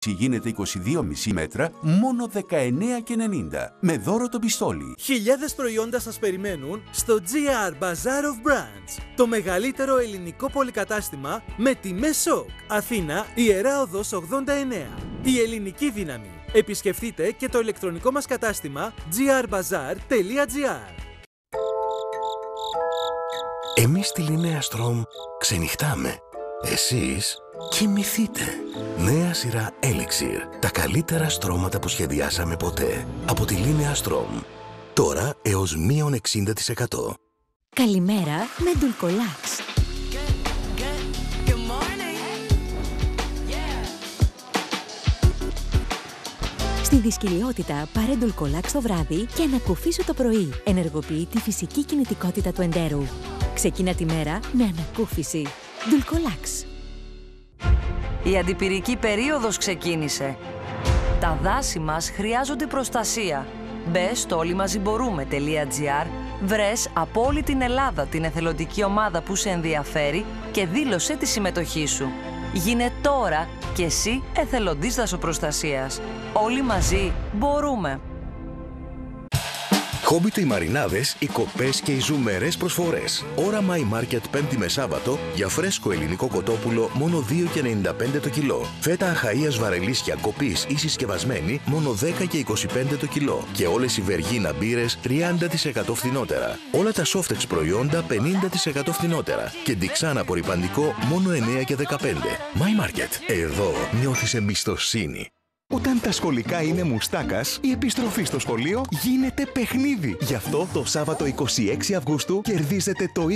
στήριξη γίνεται 22,5 μέτρα, μόνο 19,90. Με δώρο το πιστόλι. Χιλιάδες προϊόντα σας περιμένουν στο GR Bazaar of Brands, το μεγαλύτερο ελληνικό πολυκατάστημα με τιμές σοκ. Αθήνα, Ιερά Οδός 89. Η ελληνική δύναμη. Επισκεφτείτε και το ηλεκτρονικό μας κατάστημα grbazaar.gr. Εμείς στη Λινέα Στρομ ξενυχτάμε. Εσείς κοιμηθείτε. Νέα σειρά Elixir. Τα καλύτερα στρώματα που σχεδιάσαμε ποτέ. Από τη Λινέα Στρομ. Τώρα έως μείον 60%. Καλημέρα με Dulcolax. Στη δυσκολιότητα πάρε Dulcolax το βράδυ και ανακουφίσου το πρωί. Ενεργοποιεί τη φυσική κινητικότητα του εντέρου. Ξεκίνα τη μέρα με ανακούφιση. Dulcolax. Η αντιπυρική περίοδος ξεκίνησε. Τα δάση μας χρειάζονται προστασία. Μπες στο όλοιμαζιμπορούμε.gr, βρες από όλη την Ελλάδα την εθελοντική ομάδα που σε ενδιαφέρει και δήλωσέ τη συμμετοχή σου. Γίνε τώρα και εσύ εθελοντής δασοπροστασίας. Όλοι μαζί μπορούμε. Χόμπιτο οι μαρινάδες, οι κοπές και οι ζουμερές προσφορές. Όραμα η Market Πέμπτη με Σάββατο για φρέσκο ελληνικό κοτόπουλο μόνο 2,95 το κιλό. Φέτα αχαΐας βαρελίσια κοπής ή συσκευασμένη μόνο 10 και 25 το κιλό. Και όλες οι Βεργίνα μπύρες 30% φθηνότερα. Όλα τα Softex προϊόντα 50% φθηνότερα. Και Dixana απορρυπαντικό μόνο 9 και 15. My Market. Εδώ νιώθεις εμπιστοσύνη. Όταν τα σχολικά είναι μουστάκας, η επιστροφή στο σχολείο γίνεται παιχνίδι. Γι' αυτό το Σάββατο 26 Αυγούστου κερδίζετε το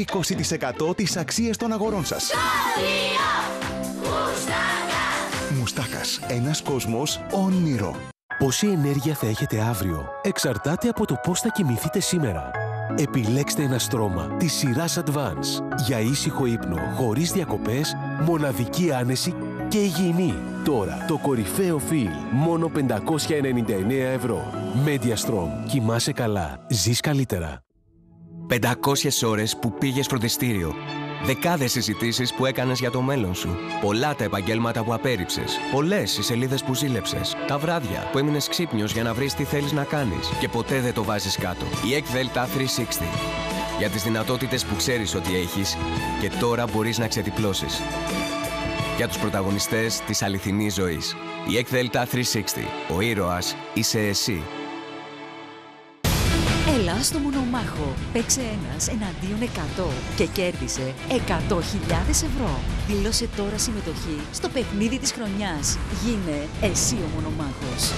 20% της αξίας των αγορών σας. Σχολείο Μουστάκας. Μουστάκας. Ένας κόσμος όνειρο. Πόση ενέργεια θα έχετε αύριο εξαρτάται από το πώς θα κοιμηθείτε σήμερα. Επιλέξτε ένα στρώμα της σειράς Advance για ήσυχο ύπνο, χωρίς διακοπές, μοναδική άνεση και υγιεινή. Τώρα το κορυφαίο φιλ, μόνο 599 ευρώ. MediaStrong. Κοιμάσαι καλά. Ζεις καλύτερα. 500 ώρες που πήγες φροντιστήριο. Δεκάδες συζητήσεις που έκανες για το μέλλον σου. Πολλά τα επαγγέλματα που απέρριψες. Πολλές οι σελίδες που ζήλεψες. Τα βράδια που έμεινες ξύπνιος για να βρεις τι θέλεις να κάνεις. Και ποτέ δεν το βάζεις κάτω. Η ECDELTA 360. Για τις δυνατότητες που ξέρεις ότι έχεις και τώρα μπορείς να ξετυπλώσεις. Για τους πρωταγωνιστές της αληθινής ζωής. Η ECDELTA 360. Ο ήρωας είσαι εσύ. Έλα στο μονομάχο. Παίξε ένας εναντίον 100 και κέρδισε 100.000 ευρώ. Δηλώσε τώρα συμμετοχή στο παιχνίδι της χρονιάς. Γίνε εσύ ο μονομάχος.